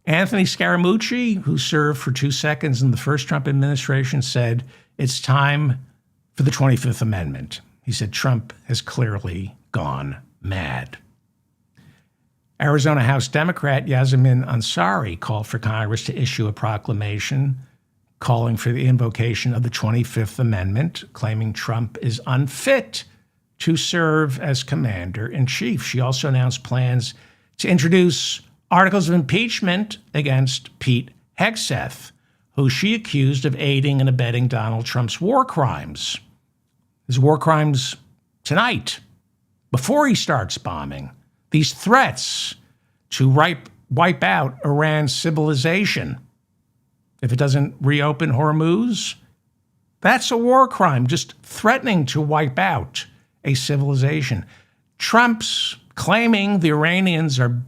Anthony Scaramucci, who served for 2 seconds in the first Trump administration, said it's time for the 25th Amendment. He said Trump has clearly gone mad. Arizona House Democrat Yassamin Ansari called for Congress to issue a proclamation calling for the invocation of the 25th Amendment, claiming Trump is unfit to serve as commander-in-chief. She also announced plans to introduce articles of impeachment against Pete Hegseth, who she accused of aiding and abetting Donald Trump's war crimes. His war crimes tonight, before he starts bombing. These threats to wipe out Iran's civilization. If it doesn't reopen Hormuz, that's a war crime, just threatening to wipe out a civilization. Trump's claiming the Iranians are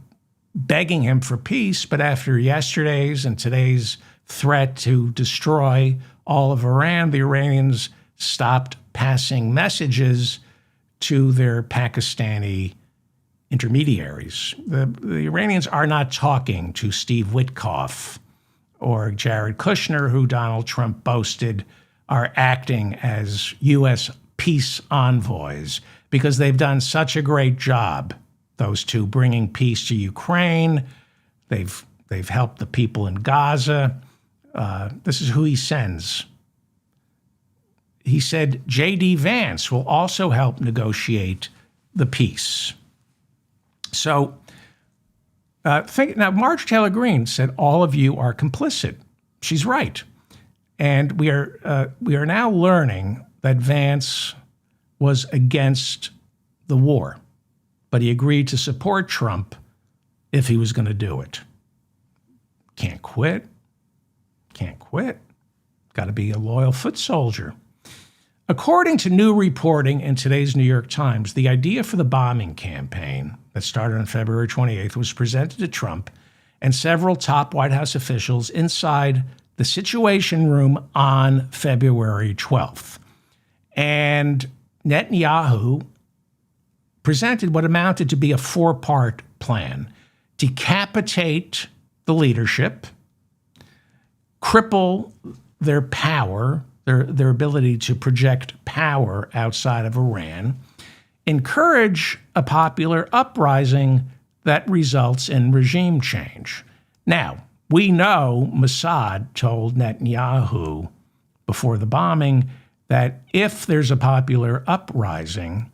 begging him for peace, but after yesterday's and today's threat to destroy all of Iran, the Iranians stopped passing messages to their Pakistani intermediaries. The Iranians are not talking to Steve Witkoff or Jared Kushner, who Donald Trump boasted are acting as U.S. peace envoys, because they've done such a great job, those two, bringing peace to Ukraine. They've helped the people in Gaza. This is who he sends. He said J.D. Vance will also help negotiate the peace. So now, Marjorie Taylor Greene said, all of you are complicit. She's right. And we are now learning that Vance was against the war, but he agreed to support Trump if he was going to do it. Can't quit. Can't quit. Got to be a loyal foot soldier. According to new reporting in today's New York Times, the idea for the bombing campaign that started on February 28th was presented to Trump and several top White House officials inside the Situation Room on February 12th. And Netanyahu presented what amounted to be a four-part plan: decapitate the leadership, cripple their power, their ability to project power outside of Iran, encourage a popular uprising that results in regime change. Now, we know Mossad told Netanyahu before the bombing that if there's a popular uprising,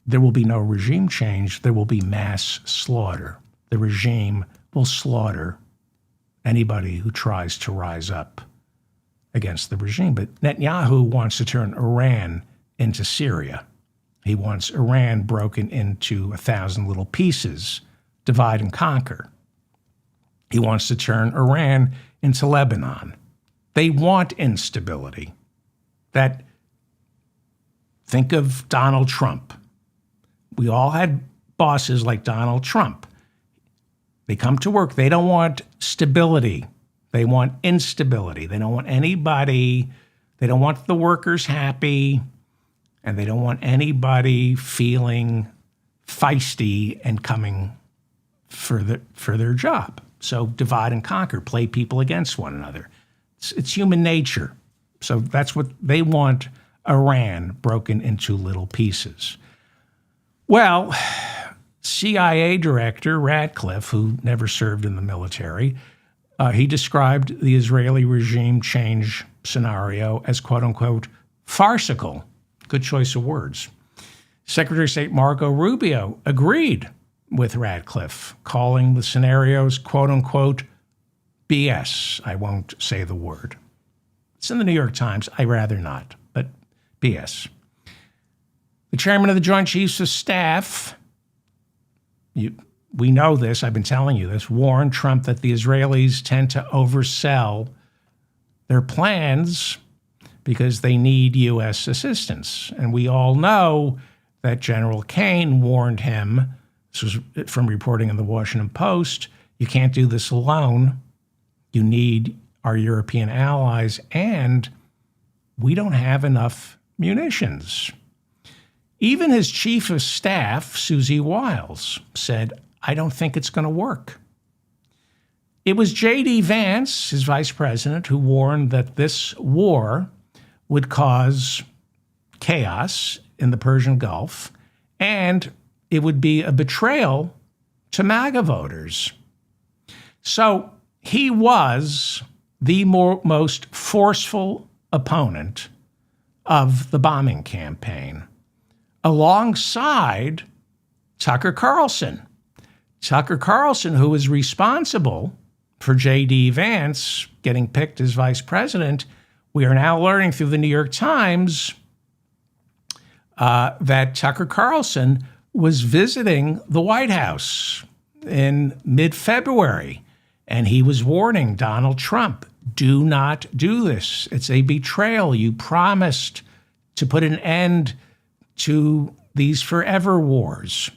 there will be no regime change, there will be mass slaughter. The regime will slaughter anybody who tries to rise up against the regime. But Netanyahu wants to turn Iran into Syria. He wants Iran broken into 1,000 little pieces, divide and conquer. He wants to turn Iran into Lebanon. They want instability. Think of Donald Trump. We all had bosses like Donald Trump. They come to work. They don't want stability. They want instability. They don't want anybody. They don't want the workers happy. And they don't want anybody feeling feisty and coming for their job. So divide and conquer, play people against one another. It's human nature. So that's what they want, Iran broken into little pieces. Well, CIA Director Ratcliffe, who never served in the military, he described the Israeli regime change scenario as, quote unquote, farcical. Good choice of words. Secretary of State Marco Rubio agreed with Ratcliffe, calling the scenarios, quote unquote, BS. I won't say the word. It's in the New York Times. I'd rather not, but BS. The chairman of the Joint Chiefs of Staff, we know this, I've been telling you this, warned Trump that the Israelis tend to oversell their plans because they need U.S. assistance. And we all know that General Kane warned him, this was from reporting in the Washington Post, you can't do this alone. You need our European allies, and we don't have enough munitions. Even his chief of staff, Suzy Wiles, said, I don't think it's going to work. It was J.D. Vance, his vice president, who warned that this war would cause chaos in the Persian Gulf, and it would be a betrayal to MAGA voters. So he was the most forceful opponent of the bombing campaign, alongside Tucker Carlson. Tucker Carlson, who was responsible for J.D. Vance getting picked as vice president. We are now learning through the New York Times that Tucker Carlson was visiting the White House in mid-February, and he was warning Donald Trump, do not do this. It's a betrayal. You promised to put an end to these forever wars.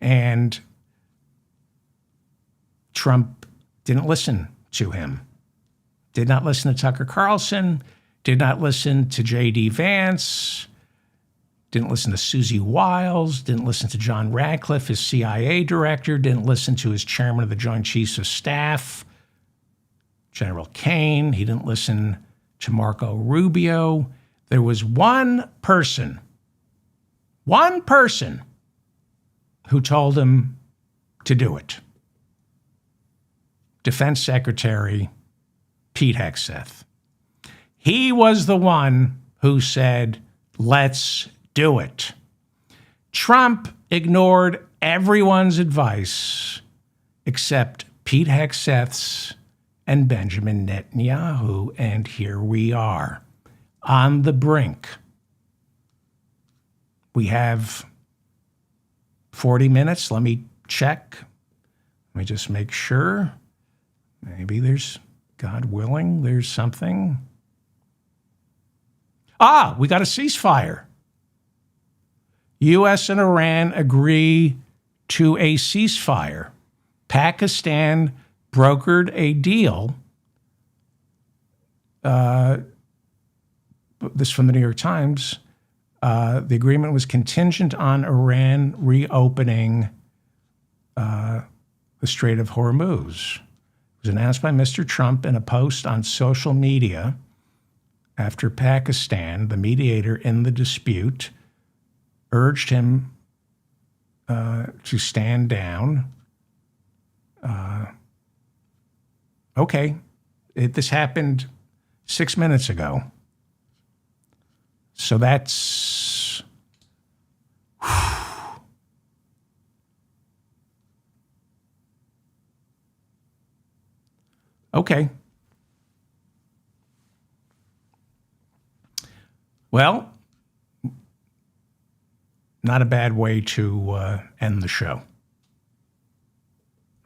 And Trump didn't listen to him, did not listen to Tucker Carlson, did not listen to J.D. Vance, didn't listen to Suzy Wiles, didn't listen to John Ratcliffe, his CIA director, didn't listen to his chairman of the Joint Chiefs of Staff, General Kane. He didn't listen to Marco Rubio. There was one person who told him to do it. Defense Secretary Pete Hegseth. He was the one who said, let's do it. Trump ignored everyone's advice except Pete Hegseth's and Benjamin Netanyahu, and here we are on the brink. We have 40 minutes. Let me check. Let me just make sure. Maybe there's, God willing, there's something. We got a ceasefire. U.S. and Iran agree to a ceasefire. Pakistan brokered a deal. This from the New York Times. The agreement was contingent on Iran reopening the Strait of Hormuz. It was announced by Mr. Trump in a post on social media after Pakistan, the mediator in the dispute, urged him to stand down. This happened 6 minutes ago. So that's... Okay. Well, not a bad way to end the show.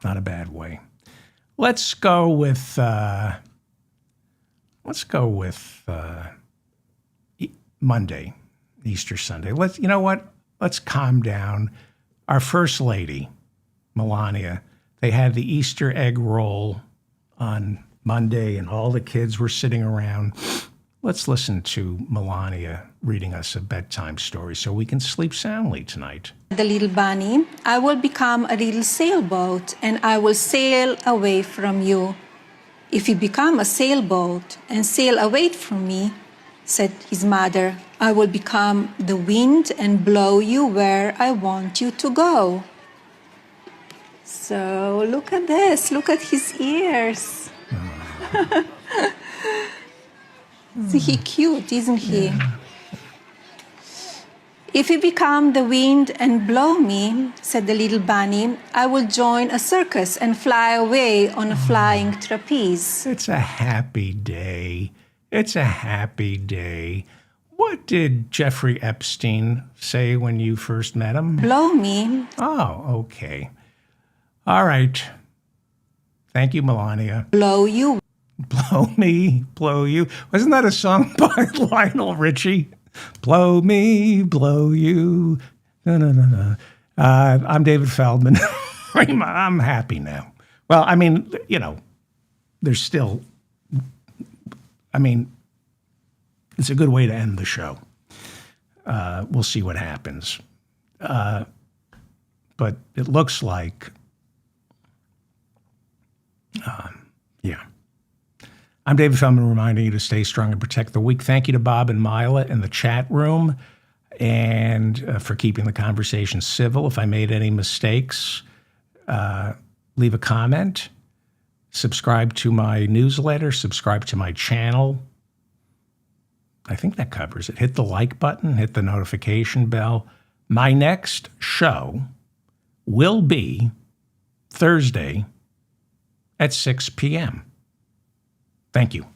Not a bad way. Let's go with Monday, Easter Sunday. You know what? Let's calm down. Our First Lady, Melania, they had the Easter egg roll on Monday, and all the kids were sitting around. Let's listen to Melania reading us a bedtime story so we can sleep soundly tonight. The little bunny, I will become a little sailboat and I will sail away from you. If you become a sailboat and sail away from me, said his mother, I will become the wind and blow you where I want you to go. So look at this, look at his ears. Isn't he cute, isn't he? Yeah. If you become the wind and blow me, said the little bunny, I will join a circus and fly away on a flying trapeze. It's a happy day. It's a happy day. What did Jeffrey Epstein say when you first met him? Blow me. Oh, okay. All right. Thank you, Melania. Blow you. Blow me, blow you. Wasn't that a song by Lionel Richie? Blow me, blow you. No. I'm David Feldman. I'm happy now. Well, I mean, there's still, it's a good way to end the show. We'll see what happens. But it looks like, yeah. I'm David Feldman, reminding you to stay strong and protect the weak. Thank you to Bob and Mila in the chat room and for keeping the conversation civil. If I made any mistakes, leave a comment. Subscribe to my newsletter. Subscribe to my channel. I think that covers it. Hit the like button. Hit the notification bell. My next show will be Thursday at 6 p.m. Thank you.